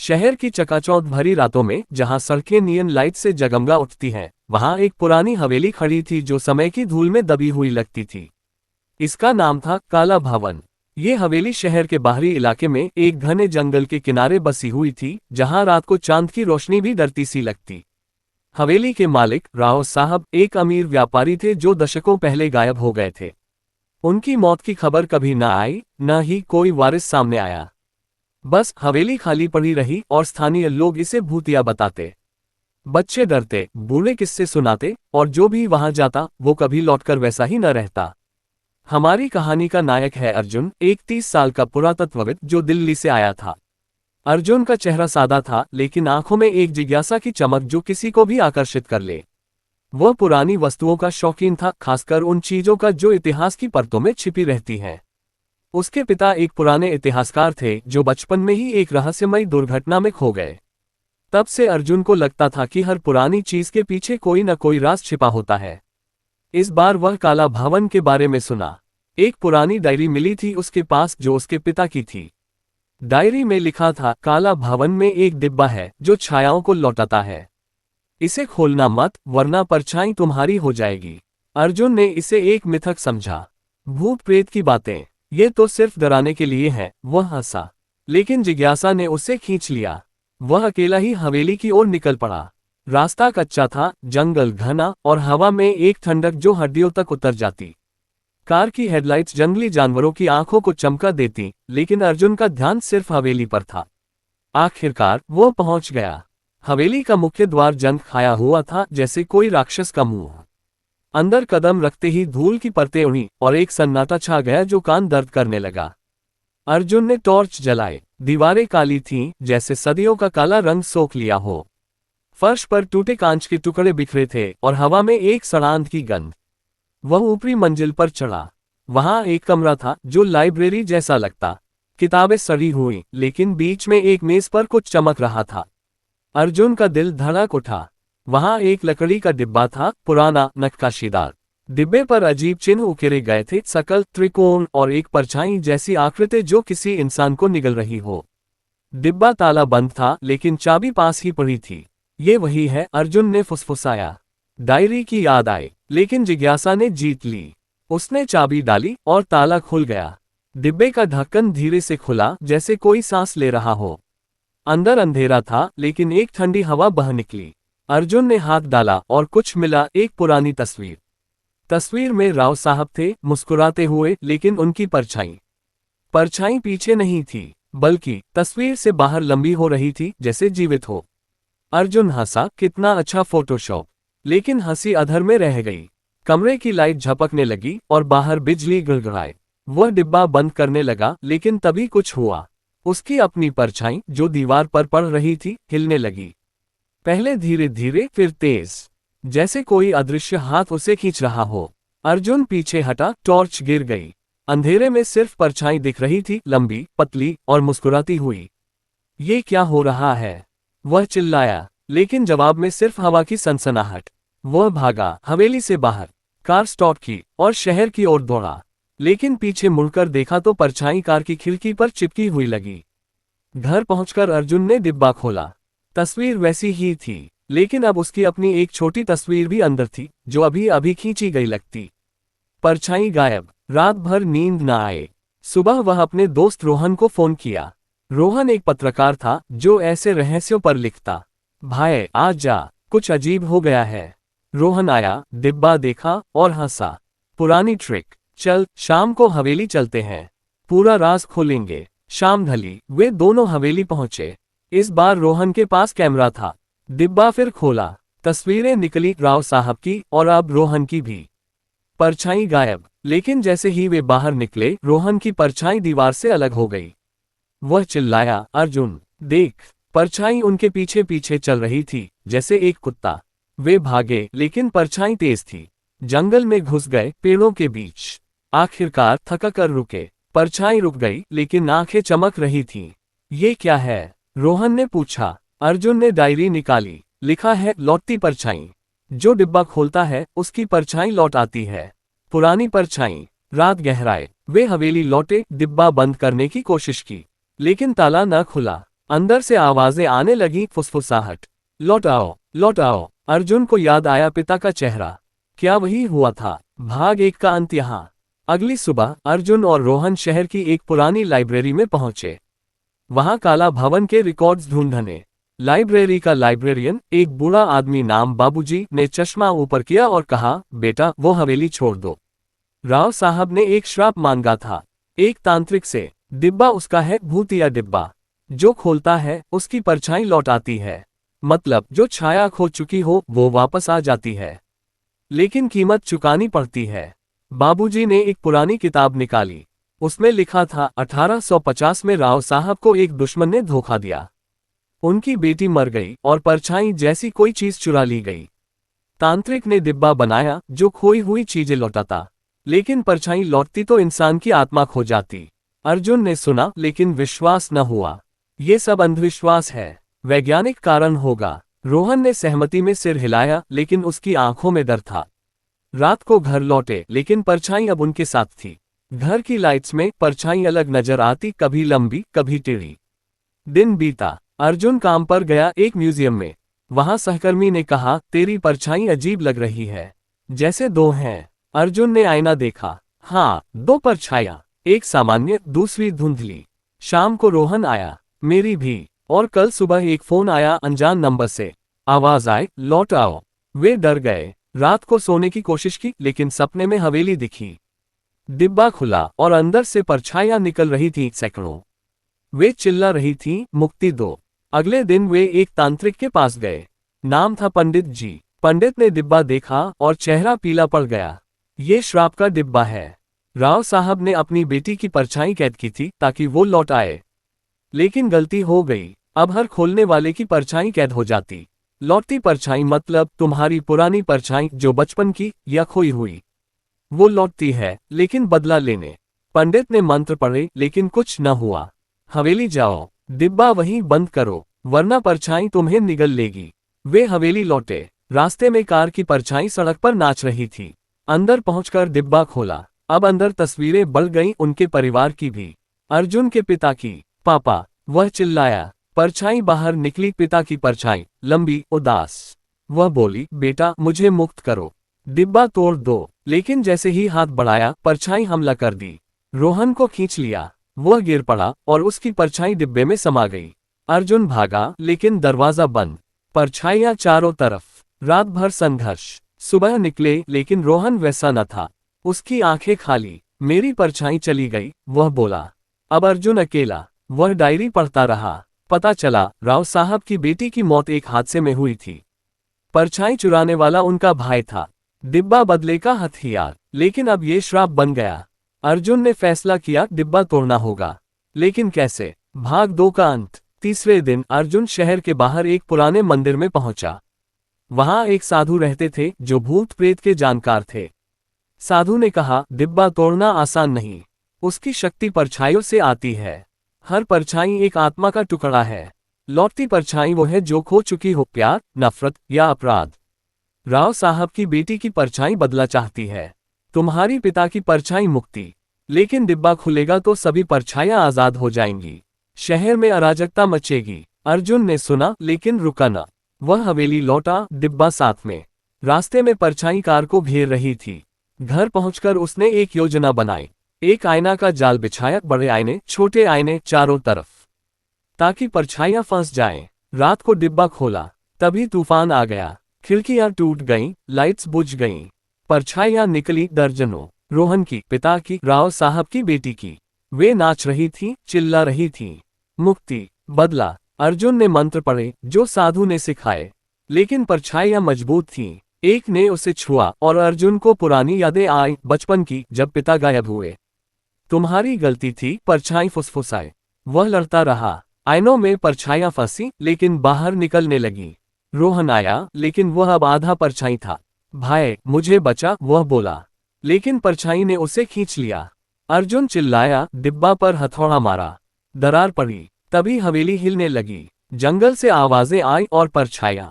शहर की चकाचौंध भरी रातों में जहां सड़कें नियन लाइट से जगमगा उठती हैं, वहां एक पुरानी हवेली खड़ी थी जो समय की धूल में दबी हुई लगती थी। इसका नाम था काला भवन। ये हवेली शहर के बाहरी इलाके में एक घने जंगल के किनारे बसी हुई थी, जहां रात को चांद की रोशनी भी डरती सी लगती। हवेली के मालिक राव साहब एक अमीर व्यापारी थे जो दशकों पहले गायब हो गए थे। उनकी मौत की खबर कभी न आई, न ही कोई वारिस सामने आया। बस हवेली खाली पड़ी रही और स्थानीय लोग इसे भूतिया बताते। बच्चे डरते, बूढ़े किस्से सुनाते, और जो भी वहां जाता वो कभी लौटकर वैसा ही न रहता। हमारी कहानी का नायक है अर्जुन, एक 30 साल का पुरातत्वविद जो दिल्ली से आया था। अर्जुन का चेहरा सादा था, लेकिन आंखों में एक जिज्ञासा की चमक जो किसी को भी आकर्षित कर ले। वह पुरानी वस्तुओं का शौकीन था, खासकर उन चीजों का जो इतिहास की परतों में छिपी रहती हैं। उसके पिता एक पुराने इतिहासकार थे जो बचपन में ही एक रहस्यमयी दुर्घटना में खो गए। तब से अर्जुन को लगता था कि हर पुरानी चीज के पीछे कोई न कोई राज छिपा होता है। इस बार वह काला भवन के बारे में सुना। एक पुरानी डायरी मिली थी उसके पास जो उसके पिता की थी। डायरी में लिखा था, काला भवन में एक डिब्बा है जो छायाओं को लौटाता है। इसे खोलना मत, वरना परछाई तुम्हारी हो जाएगी। अर्जुन ने इसे एक मिथक समझा। भूत प्रेत की बातें, ये तो सिर्फ डराने के लिए है। वह हंसा, लेकिन जिज्ञासा ने उसे खींच लिया। वह अकेला ही हवेली की ओर निकल पड़ा। रास्ता कच्चा था, जंगल घना, और हवा में एक ठंडक जो हड्डियों तक उतर जाती। कार की हेडलाइट्स जंगली जानवरों की आंखों को चमका देती, लेकिन अर्जुन का ध्यान सिर्फ हवेली पर था। आखिरकार वो पहुंच गया। हवेली का मुख्य द्वार जंग खाया हुआ था, जैसे कोई राक्षस का मुंह। अंदर कदम रखते ही धूल की परतें उड़ी और एक सन्नाटा छा गया जो कान दर्द करने लगा। अर्जुन ने टॉर्च जलाए। दीवारें काली थीं, जैसे सदियों का काला रंग सोख लिया हो। फर्श पर टूटे कांच के टुकड़े बिखरे थे और हवा में एक सड़ांध की गंध। वह ऊपरी मंजिल पर चढ़ा। वहां एक कमरा था जो लाइब्रेरी जैसा लगता। किताबें सड़ी हुई, लेकिन बीच में एक मेज पर कुछ चमक रहा था। अर्जुन का दिल धड़क उठा। वहां एक लकड़ी का डिब्बा था, पुराना, नक्काशीदार। डिब्बे पर अजीब चिन्ह उकेरे गए थे, सकल, त्रिकोण और एक परछाई जैसी आकृति जो किसी इंसान को निगल रही हो। डिब्बा ताला बंद था, लेकिन चाबी पास ही पड़ी थी। ये वही है, अर्जुन ने फुसफुसाया। डायरी की याद आई, लेकिन जिज्ञासा ने जीत ली। उसने चाबी डाली और ताला खुल गया। डिब्बे का ढक्कन धीरे से खुला, जैसे कोई सांस ले रहा हो। अंदर अंधेरा था, लेकिन एक ठंडी हवा बह निकली। अर्जुन ने हाथ डाला और कुछ मिला, एक पुरानी तस्वीर। तस्वीर में राव साहब थे, मुस्कुराते हुए, लेकिन उनकी परछाई पीछे नहीं थी, बल्कि तस्वीर से बाहर लंबी हो रही थी, जैसे जीवित हो। अर्जुन हंसा, कितना अच्छा फोटोशॉप। लेकिन हंसी अधर में रह गई। कमरे की लाइट झपकने लगी और बाहर बिजली गिड़गिड़ाए। वह डिब्बा बंद करने लगा, लेकिन तभी कुछ हुआ। उसकी अपनी परछाई जो दीवार पर पड़ रही थी, हिलने लगी। पहले धीरे धीरे, फिर तेज, जैसे कोई अदृश्य हाथ उसे खींच रहा हो। अर्जुन पीछे हटा, टॉर्च गिर गई। अंधेरे में सिर्फ परछाई दिख रही थी, लंबी, पतली और मुस्कुराती हुई। ये क्या हो रहा है? वह चिल्लाया, लेकिन जवाब में सिर्फ हवा की सनसनाहट। वह भागा, हवेली से बाहर, कार स्टॉप की और शहर की ओर दौड़ा। लेकिन पीछे मुड़कर देखा तो परछाई कार की खिड़की पर चिपकी हुई लगी। घर पहुंचकर अर्जुन ने डिब्बा खोला। तस्वीर वैसी ही थी, लेकिन अब उसकी अपनी एक छोटी तस्वीर भी अंदर थी, जो अभी अभी खींची गई लगती। परछाई गायब। रात भर नींद न आए। सुबह वह अपने दोस्त रोहन को फोन किया। रोहन एक पत्रकार था जो ऐसे रहस्यों पर लिखता। भाई आज जा, कुछ अजीब हो गया है। रोहन आया, डिब्बा देखा और हंसा। पुरानी ट्रिक, चल शाम को हवेली चलते हैं, पूरा राज खोलेंगे। शाम ढली, वे दोनों हवेली पहुंचे। इस बार रोहन के पास कैमरा था। डिब्बा फिर खोला। तस्वीरें निकली, राव साहब की और अब रोहन की भी। परछाई गायब, लेकिन जैसे ही वे बाहर निकले, रोहन की परछाई दीवार से अलग हो गई। वह चिल्लाया, अर्जुन देख। परछाई उनके पीछे पीछे चल रही थी, जैसे एक कुत्ता। वे भागे, लेकिन परछाई तेज थी। जंगल में घुस गए, पेड़ों के बीच। आखिरकार थक कर रुके। परछाई रुक गई, लेकिन आंखें चमक रही थीं। ये क्या है? रोहन ने पूछा। अर्जुन ने डायरी निकाली। लिखा है, लौटती परछाई। जो डिब्बा खोलता है, उसकी परछाई लौट आती है। पुरानी परछाई। रात गहराए, वे हवेली लौटे, डिब्बा बंद करने की कोशिश की, लेकिन ताला न खुला। अंदर से आवाजें आने लगी, फुसफुसाहट। लौट आओ, लौट आओ। अर्जुन को याद आया पिता का चेहरा। क्या वही हुआ था? भाग 1 का अंत यहाँ। अगली सुबह अर्जुन और रोहन शहर की एक पुरानी लाइब्रेरी में पहुंचे। वहां काला भवन के रिकॉर्ड्स ढूंढने। लाइब्रेरी का लाइब्रेरियन, एक बूढ़ा आदमी नाम बाबूजी, ने चश्मा ऊपर किया और कहा, बेटा वो हवेली छोड़ दो। राव साहब ने एक श्राप मांगा था, एक तांत्रिक से। डिब्बा उसका है, भूतिया डिब्बा। जो खोलता है उसकी परछाई लौट आती है। मतलब जो छाया खो चुकी हो वो वापस आ जाती है, लेकिन कीमत चुकानी पड़ती है। बाबूजी ने एक पुरानी किताब निकाली। उसमें लिखा था 1850 में राव साहब को एक दुश्मन ने धोखा दिया। उनकी बेटी मर गई और परछाई जैसी कोई चीज चुरा ली गई। तांत्रिक ने डिब्बा बनाया जो खोई हुई चीजें लौटाता, लेकिन परछाई लौटती तो इंसान की आत्मा खो जाती। अर्जुन ने सुना लेकिन विश्वास न हुआ। ये सब अंधविश्वास है, वैज्ञानिक कारण होगा। रोहन ने सहमति में सिर हिलाया, लेकिन उसकी आंखों में डर था। रात को घर लौटे, लेकिन परछाई अब उनके साथ थी। घर की लाइट्स में परछाई अलग नजर आती, कभी लंबी कभी टेढ़ी। दिन बीता। अर्जुन काम पर गया एक म्यूजियम में। वहां सहकर्मी ने कहा, तेरी परछाई अजीब लग रही है, जैसे 2 हैं। अर्जुन ने आईना देखा। हाँ, 2 परछाइयां, एक सामान्य, दूसरी धुंधली। शाम को रोहन आया, मेरी भी। और कल सुबह एक फोन आया अनजान नंबर से। आवाज आए, लौट आओ। वे डर गए। रात को सोने की कोशिश की, लेकिन सपने में हवेली दिखी। डिब्बा खुला और अंदर से परछाइयां निकल रही थीं, सैकड़ों। वे चिल्ला रही थीं, मुक्ति दो। अगले दिन वे एक तांत्रिक के पास गए। नाम था पंडित जी। पंडित ने डिब्बा देखा और चेहरा पीला पड़ गया। ये श्राप का डिब्बा है। राव साहब ने अपनी बेटी की परछाई कैद की थी ताकि वो लौट आए, लेकिन गलती हो गई। अब हर खोलने वाले की परछाई कैद हो जाती। लौटती परछाई मतलब तुम्हारी पुरानी परछाई जो बचपन की या खोई हुई, वो लौटती है, लेकिन बदला लेने। पंडित ने मंत्र पढ़े, लेकिन कुछ न हुआ। हवेली जाओ, डिब्बा वहीं बंद करो, वरना परछाई तुम्हें निगल लेगी। वे हवेली लौटे। रास्ते में कार की परछाई सड़क पर नाच रही थी। अंदर पहुंचकर डिब्बा खोला। अब अंदर तस्वीरें बढ़ गईं, उनके परिवार की भी। अर्जुन के पिता की। पापा, वह चिल्लाया। परछाई बाहर निकली, पिता की परछाई, लंबी, उदास। वह बोली, बेटा मुझे मुक्त करो, डिब्बा तोड़ दो। लेकिन जैसे ही हाथ बढ़ाया, परछाई हमला कर दी। रोहन को खींच लिया। वह गिर पड़ा और उसकी परछाई डिब्बे में समा गई। अर्जुन भागा, लेकिन दरवाजा बंद। परछाइयां चारों तरफ। रात भर संघर्ष। सुबह निकले, लेकिन रोहन वैसा न था। उसकी आंखें खाली। मेरी परछाई चली गई, वह बोला। अब अर्जुन अकेला। वह डायरी पढ़ता रहा। पता चला राव साहब की बेटी की मौत एक हादसे में हुई थी। परछाई चुराने वाला उनका भाई था। डिब्बा बदले का हथियार। लेकिन अब ये श्राप बन गया। अर्जुन ने फैसला किया, डिब्बा तोड़ना होगा, लेकिन कैसे? भाग 2 का अंत। तीसरे दिन अर्जुन शहर के बाहर एक पुराने मंदिर में पहुंचा। वहां एक साधु रहते थे जो भूत प्रेत के जानकार थे। साधु ने कहा, डिब्बा तोड़ना आसान नहीं, उसकी शक्ति परछाइयों से आती है। हर परछाई एक आत्मा का टुकड़ा है। लौटती परछाई वो है जो खो चुकी हो, प्यार, नफरत या अपराध। राव साहब की बेटी की परछाई बदला चाहती है, तुम्हारी पिता की परछाई मुक्ति। लेकिन डिब्बा खुलेगा तो सभी परछाइयां आजाद हो जाएंगी। शहर में अराजकता मचेगी। अर्जुन ने सुना, लेकिन रुका न। वह हवेली लौटा, डिब्बा साथ में। रास्ते में परछाई कार को घेर रही थी। घर पहुंचकर उसने एक योजना बनाई। एक आईना का जाल बिछाया, बड़े आईने, छोटे आईने चारों तरफ, ताकि परछाइयां फंस जाएं। रात को डिब्बा खोला, तभी तूफान आ गया। खिड़कियां टूट गईं, लाइट्स बुझ गईं। परछाइयां निकली, दर्जनों। रोहन की, पिता की, राव साहब की बेटी की। वे नाच रही थीं, चिल्ला रही थीं। मुक्ति, बदला। अर्जुन ने मंत्र पढ़े जो साधु ने सिखाए, लेकिन परछाइयां मजबूत थीं। एक ने उसे छुआ और अर्जुन को पुरानी यादें आई, बचपन की, जब पिता गायब हुए। तुम्हारी गलती थी, परछाई फुसफुसाए। वह लड़ता रहा। आईनों में परछाइयां फंसी, लेकिन बाहर निकलने लगी। रोहन आया, लेकिन वह अब आधा परछाई था। भाई मुझे बचा, वह बोला, लेकिन परछाई ने उसे खींच लिया। अर्जुन चिल्लाया, डिब्बा पर हथौड़ा मारा। दरार पड़ी। तभी हवेली हिलने लगी। जंगल से आवाजें आई और परछाइयां।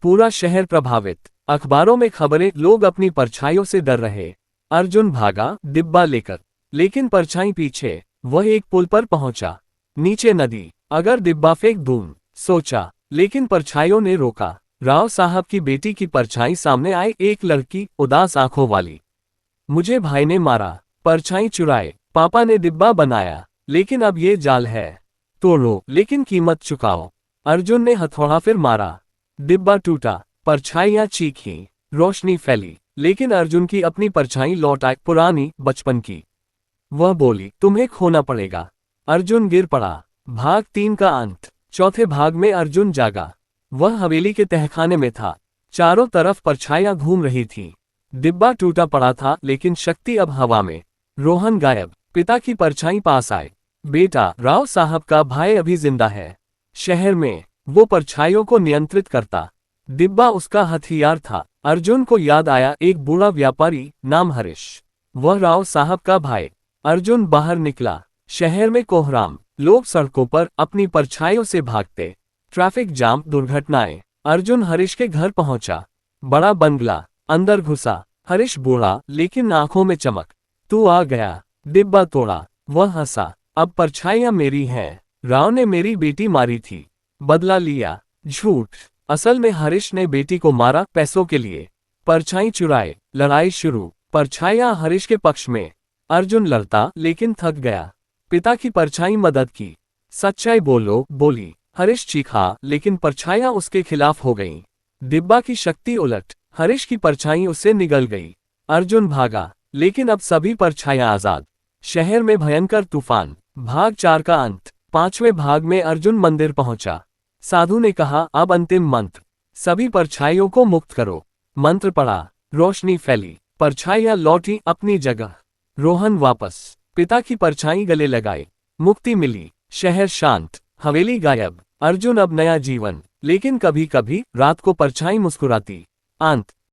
पूरा शहर प्रभावित। अखबारों में खबरें, लोग अपनी परछाइयों से डर रहे। अर्जुन भागा, डिब्बा लेकर, लेकिन परछाई पीछे। वह एक पुल पर पहुंचा। नीचे नदी। अगर डिब्बा फेंक दूं, सोचा, लेकिन परछाइयों ने रोका। राव साहब की बेटी की परछाई सामने आए, एक लड़की, उदास आंखों वाली। मुझे भाई ने मारा, परछाई चुराए, पापा ने डिब्बा बनाया, लेकिन अब ये जाल है। तोड़ो, लेकिन कीमत चुकाओ। अर्जुन ने हथौड़ा फिर मारा। डिब्बा टूटा, परछाइयां चीखीं, रोशनी फैली, लेकिन अर्जुन की अपनी परछाई लौट आई, पुरानी, बचपन की। वह बोली, तुम्हें खोना पड़ेगा। अर्जुन गिर पड़ा। भाग 3 का अंत। चौथे भाग में अर्जुन जागा। वह हवेली के तहखाने में था। चारों तरफ परछाइयां घूम रही थीं। डिब्बा टूटा पड़ा था, लेकिन शक्ति अब हवा में। रोहन गायब। पिता की परछाई पास आए। बेटा, राव साहब का भाई अभी जिंदा है। शहर में वो परछाइयों को नियंत्रित करता। डिब्बा उसका हथियार था। अर्जुन को याद आया, एक बूढ़ा व्यापारी, नाम हरीश। वह राव साहब का भाई। अर्जुन बाहर निकला। शहर में कोहराम, लोग सड़कों पर अपनी परछाइयों से भागते। ट्रैफिक जाम, दुर्घटनाएं। अर्जुन हरीश के घर पहुंचा। बड़ा बंगला। अंदर घुसा। हरीश बूढ़ा, लेकिन आंखों में चमक। तू आ गया। डिब्बा तोड़ा। वह हंसा। अब परछाइयां मेरी हैं। राव ने मेरी बेटी मारी थी, बदला लिया। झूठ। असल में हरीश ने बेटी को मारा, पैसों के लिए। परछाई चुराए, लड़ाई शुरू। परछाइयां हरीश के पक्ष में। अर्जुन लड़ता, लेकिन थक गया। पिता की परछाई मदद की। सच्चाई बोलो, बोली। हरीश चीखा, लेकिन परछाइयां उसके खिलाफ हो गईं। डिब्बा की शक्ति उलट। हरीश की परछाई उससे निगल गई। अर्जुन भागा, लेकिन अब सभी परछाइयां आजाद। शहर में भयंकर तूफान। भाग 4 का अंत। 5वें भाग में अर्जुन मंदिर पहुंचा। साधु ने कहा, अब अंतिम मंत्र। सभी परछाइयों को मुक्त करो। मंत्र पढ़ा। रोशनी फैली। परछाइयां लौटी अपनी जगह। रोहन वापस। पिता की परछाई गले लगाई। मुक्ति मिली। शहर शांत। हवेली गायब। अर्जुन अब नया जीवन। लेकिन कभी कभी रात को परछाई मुस्कुराती। अंत।